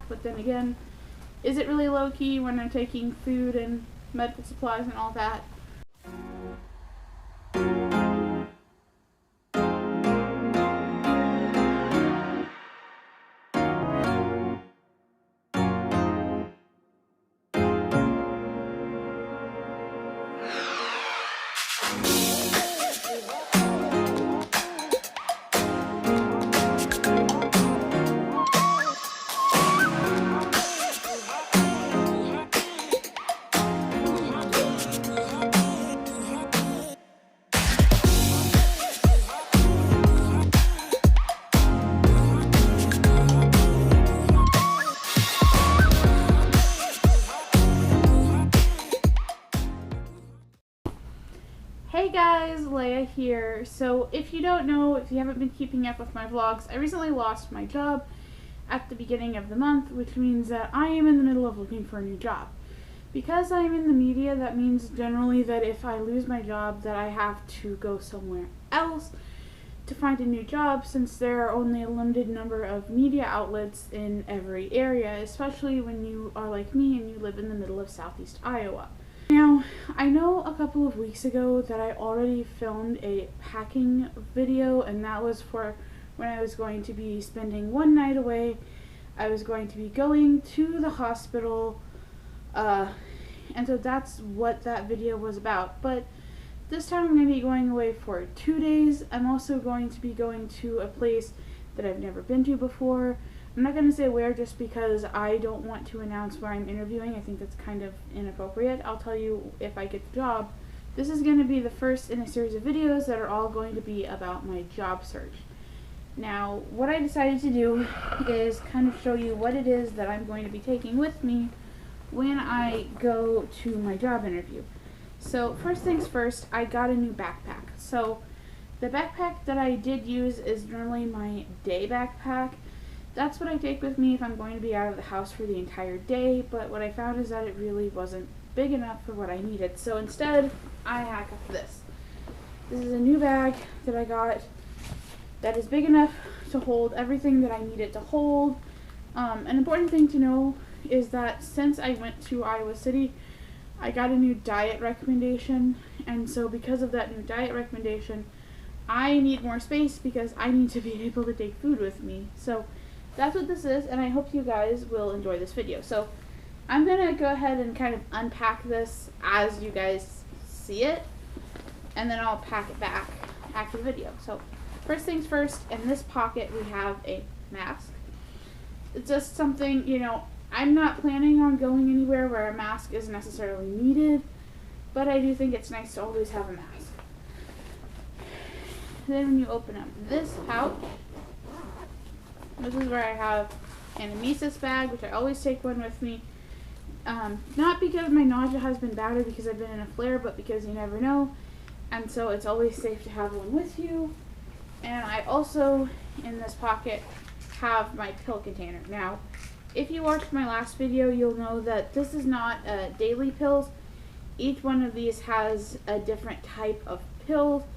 but then again, is it really low-key when I'm taking food and medical supplies and all that? Hey guys, Leia here. So if you don't know, if you haven't been keeping up with my vlogs, I recently lost my job at the beginning of the month, which means that I am in the middle of looking for a new job. Because I'm in the media, that means generally that if I lose my job that I have to go somewhere else to find a new job, since there are only a limited number of media outlets in every area, especially when you are like me and you live in the middle of southeast Iowa. Now, I know a couple of weeks ago that I already filmed a packing video, and that was for when I was going to be spending one night away. I was going to be going to the hospital, and so that's what that video was about. But this time I'm going to be going away for 2 days. I'm also going to be going to a place that I've never been to before. I'm not going to say where just because I don't want to announce where I'm interviewing. I think that's kind of inappropriate. I'll tell you if I get the job. This is going to be the first in a series of videos that are all going to be about my job search. Now, what I decided to do is kind of show you what it is that I'm going to be taking with me when I go to my job interview. So, first things first, I got a new backpack. So, the backpack that I did use is normally my day backpack. That's what I take with me if I'm going to be out of the house for the entire day, but what I found is that it really wasn't big enough for what I needed. So instead, I hack up this. This is a new bag that I got that is big enough to hold everything that I need it to hold. An important thing to know is that since I went to Iowa City, I got a new diet recommendation, and so because of that new diet recommendation, I need more space because I need to be able to take food with me. So that's what this is, and I hope you guys will enjoy this video. So I'm going to go ahead and kind of unpack this as you guys see it, and then I'll pack it back after the video. So first things first, in this pocket we have a mask. It's just something, you know, I'm not planning on going anywhere where a mask is necessarily needed, but I do think it's nice to always have a mask. Then when you open up this pouch, this is where I have an emesis bag, which I always take one with me. Not because my nausea has been bad or because I've been in a flare, but because you never know. And so it's always safe to have one with you. And I also, in this pocket, have my pill container. Now, if you watched my last video, you'll know that this is not daily pills. Each one of these has a different type of pill.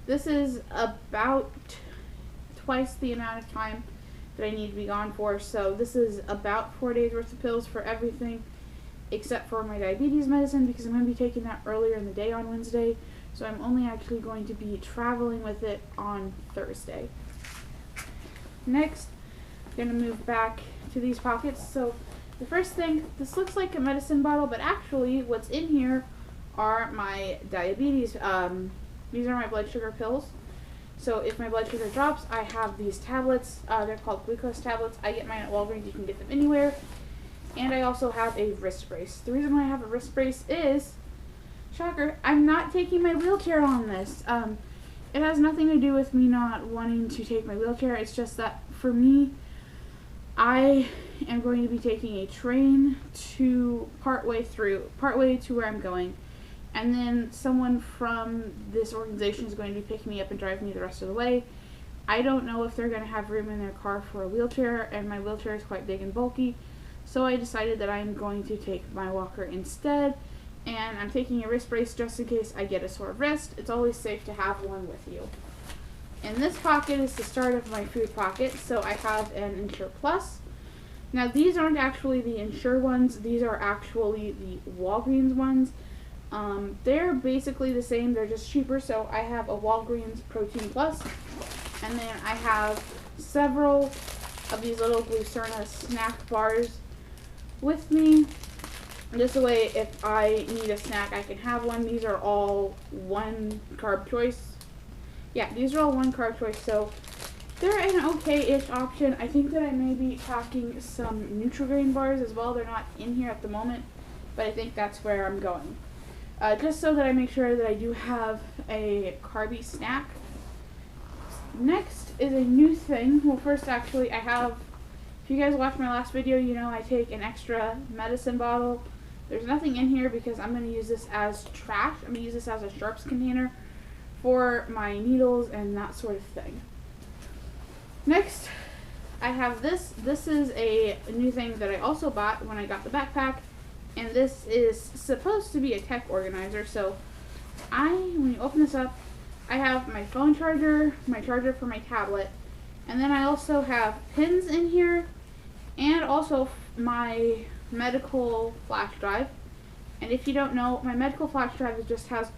This is about twice the amount of time that I need to be gone for, so this is about 4 days worth of pills for everything except for my diabetes medicine, because I'm going to be taking that earlier in the day on Wednesday, so I'm only actually going to be traveling with it on Thursday. Next, I'm going to move back to these pockets. So the first thing, this looks like a medicine bottle, but actually what's in here are my diabetes, these are my blood sugar pills. So if my blood sugar drops, I have these tablets. They're called glucose tablets. I get mine at Walgreens. You can get them anywhere. And I also have a wrist brace. The reason why I have a wrist brace is, shocker, I'm not taking my wheelchair on this. It has nothing to do with me not wanting to take my wheelchair. It's just that for me, I am going to be taking a train to partway to where I'm going. And then someone from this organization is going to be picking me up and driving me the rest of the way. I don't know if they're going to have room in their car for a wheelchair, and my wheelchair is quite big and bulky. So I decided that I'm going to take my walker instead. And I'm taking a wrist brace just in case I get a sore wrist. It's always safe to have one with you. In this pocket is the start of my food pocket. So I have an Ensure Plus. Now these aren't actually the Ensure ones, these are actually the Walgreens ones. They're basically the same, they're just cheaper. So I have a Walgreens Protein Plus, and then I have several of these little Glucerna snack bars with me. This way, if I need a snack, I can have one. These are all one carb choice. Yeah, these are all one carb choice, so they're an okay-ish option. I think that I may be packing some Nutri-Grain bars as well. They're not in here at the moment, but I think that's where I'm going. Just so that I make sure that I do have a carby snack. Next is a new thing. Well, first, actually, I have, if you guys watched my last video, you know I take an extra medicine bottle. There's nothing in here because I'm going to use this as trash. I'm going to use this as a sharps container for my needles and that sort of thing. Next, I have this. This is a new thing that I also bought when I got the backpack. And this is supposed to be a tech organizer. So when you open this up, I have my phone charger, my charger for my tablet, and then I also have pins in here, and also my medical flash drive. And if you don't know, my medical flash drive just has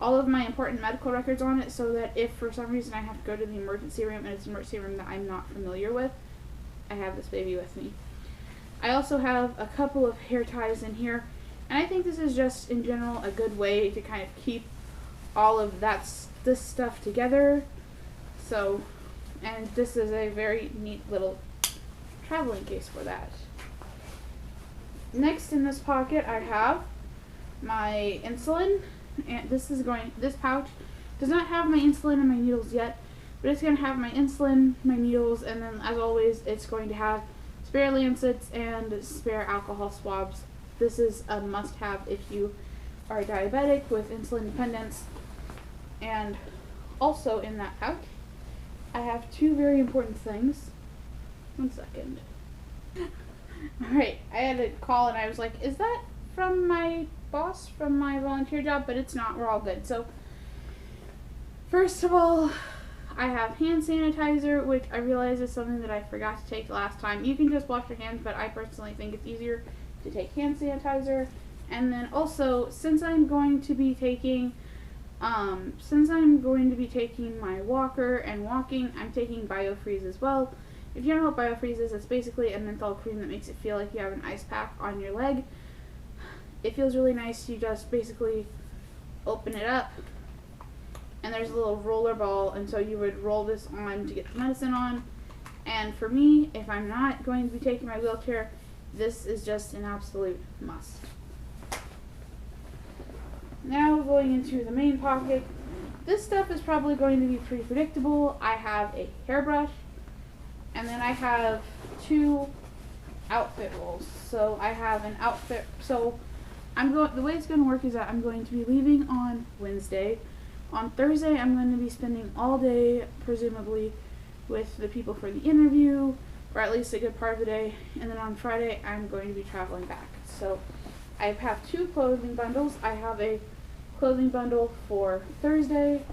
all of my important medical records on it, so that if for some reason I have to go to the emergency room and it's an emergency room that I'm not familiar with, I have this baby with me. I also have a couple of hair ties in here, and I think this is just in general a good way to kind of keep all of this stuff together. So, and this is a very neat little traveling case for that. Next in this pocket I have my insulin, and this pouch does not have my insulin and my needles yet, but it's going to have my insulin, my needles, and then as always it's going to have spare lancets and spare alcohol swabs. This is a must-have if you are diabetic with insulin dependence. And also in that pouch, I have two very important things. One second. Alright, I had a call and I was like, is that from my boss from my volunteer job? But it's not, we're all good. So, first of all, I have hand sanitizer, which I realize is something that I forgot to take last time. You can just wash your hands, but I personally think it's easier to take hand sanitizer. And then also, since I'm going to be taking my walker and walking, I'm taking BioFreeze as well. If you don't know what BioFreeze is, it's basically a menthol cream that makes it feel like you have an ice pack on your leg. It feels really nice. You just basically open it up, and there's a little roller ball, and so you would roll this on to get the medicine on. And for me, if I'm not going to be taking my wheelchair, this is just an absolute must. Now going into the main pocket. This stuff is probably going to be pretty predictable. I have a hairbrush, and then I have two outfit rolls. So I have an outfit, so the way it's going to work is that I'm going to be leaving on Wednesday. On Thursday, I'm going to be spending all day, presumably, with the people for the interview, or at least a good part of the day. And then on Friday, I'm going to be traveling back. So I have two clothing bundles. I have a clothing bundle for Thursday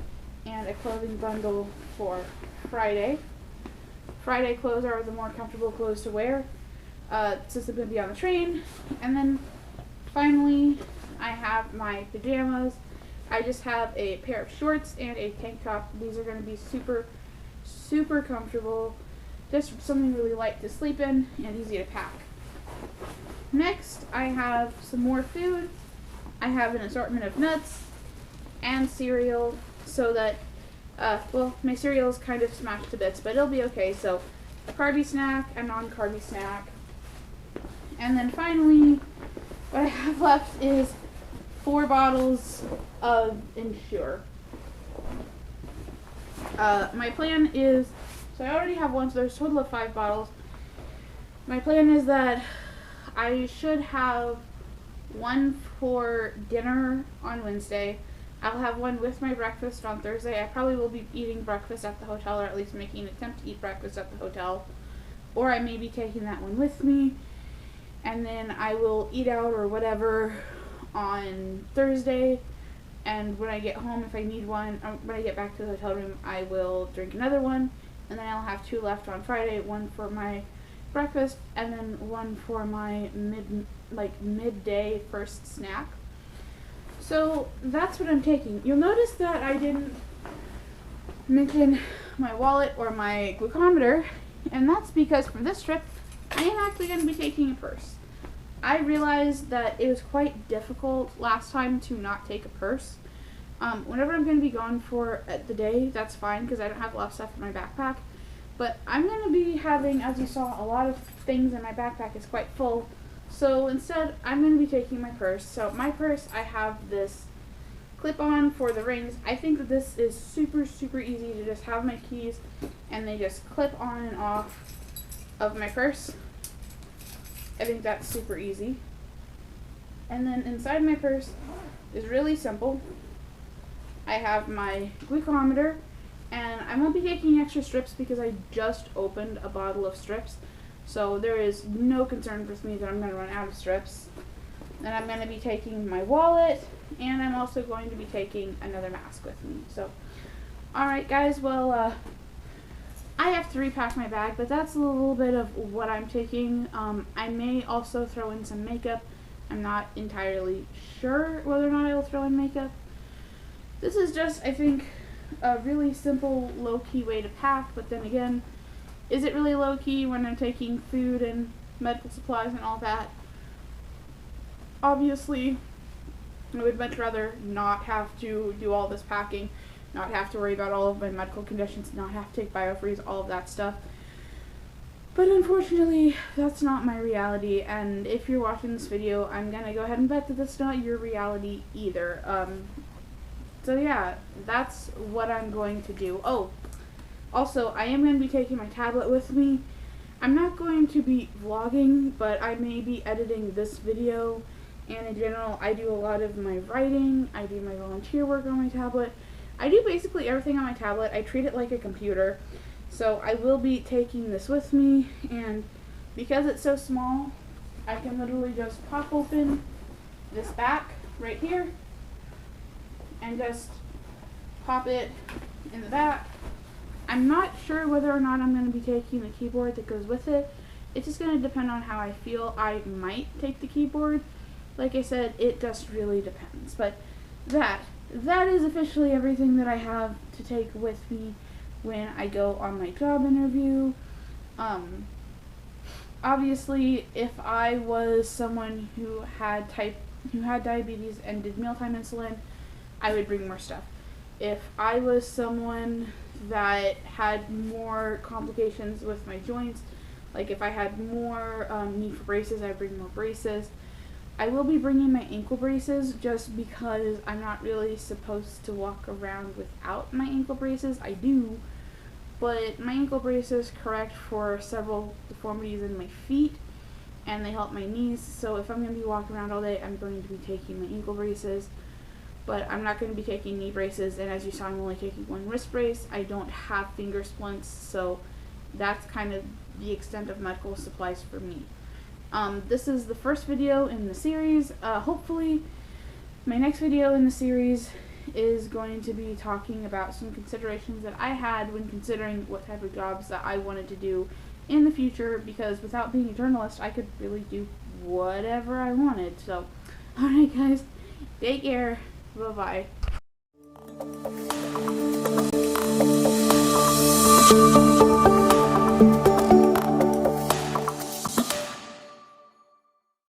and a clothing bundle for Friday. Friday clothes are the more comfortable clothes to wear, since I'm going to be on the train. And then finally, I have my pajamas. I just have a pair of shorts and a tank top. These are going to be super, super comfortable. Just something really light to sleep in and easy to pack. Next, I have some more food. I have an assortment of nuts and cereal, so that, well, my cereal is kind of smashed to bits, but it'll be okay. So, a carby snack, a non-carby snack. And then finally, what I have left is 4 bottles of Ensure. My plan is, so I already have one, so there's a total of 5 bottles. My plan is that I should have one for dinner on Wednesday. I'll have one with my breakfast on Thursday. I probably will be eating breakfast at the hotel, or at least making an attempt to eat breakfast at the hotel. Or I may be taking that one with me. And then I will eat out or whatever on Thursday. And when I get home, if I need one, when I get back to the hotel room, I will drink another one. And then I'll have 2 left on Friday, one for my breakfast, and then one for my midday first snack. So that's what I'm taking. You'll notice that I didn't mention my wallet or my glucometer, and that's because for this trip I am actually going to be taking a purse. I realized that it was quite difficult last time to not take a purse. Whenever I'm going to be gone for the day, that's fine because I don't have a lot of stuff in my backpack. But I'm going to be having, as you saw, a lot of things in my backpack is quite full. So instead, I'm going to be taking my purse. So my purse, I have this clip-on for the rings. I think that this is super, super easy to just have my keys and they just clip on and off of my purse. I think that's super easy. And then inside my purse is really simple. I have my glucometer, and I won't be taking extra strips because I just opened a bottle of strips. So there is no concern with me that I'm going to run out of strips. Then I'm going to be taking my wallet, and I'm also going to be taking another mask with me. So, alright guys, well, I have to repack my bag, but that's a little bit of what I'm taking. I may also throw in some makeup. I'm not entirely sure whether or not I will throw in makeup. This is just, I think, a really simple, low-key way to pack, but then again, is it really low-key when I'm taking food and medical supplies and all that? Obviously, I would much rather not have to do all this packing, not have to worry about all of my medical conditions, not have to take biofreeze, all of that stuff. But unfortunately, that's not my reality, and if you're watching this video, I'm gonna go ahead and bet that that's not your reality either. So yeah, that's what I'm going to do. Oh, also, I am going to be taking my tablet with me. I'm not going to be vlogging, but I may be editing this video, and in general, I do a lot of my writing, I do my volunteer work on my tablet. I do basically everything on my tablet. I treat it like a computer. So I will be taking this with me, and because it's so small, I can literally just pop open this back right here and just pop it in the back. I'm not sure whether or not I'm going to be taking the keyboard that goes with it. It's just going to depend on how I feel. I might take the keyboard. Like I said, it just really depends. But that is officially everything that I have to take with me when I go on my job interview. Obviously, if I was someone who had diabetes and did mealtime insulin, I would bring more stuff. If I was someone that had more complications with my joints, like if I had more need for braces, I'd bring more braces. I will be bringing my ankle braces just because I'm not really supposed to walk around without my ankle braces. I do, but my ankle braces correct for several deformities in my feet, and they help my knees. So if I'm going to be walking around all day, I'm going to be taking my ankle braces. But I'm not going to be taking knee braces, and as you saw, I'm only taking one wrist brace. I don't have finger splints, so that's kind of the extent of medical supplies for me. This is the first video in the series. Hopefully, my next video in the series is going to be talking about some considerations that I had when considering what type of jobs that I wanted to do in the future, because without being a journalist, I could really do whatever I wanted. So, alright guys, take care. Bye-bye.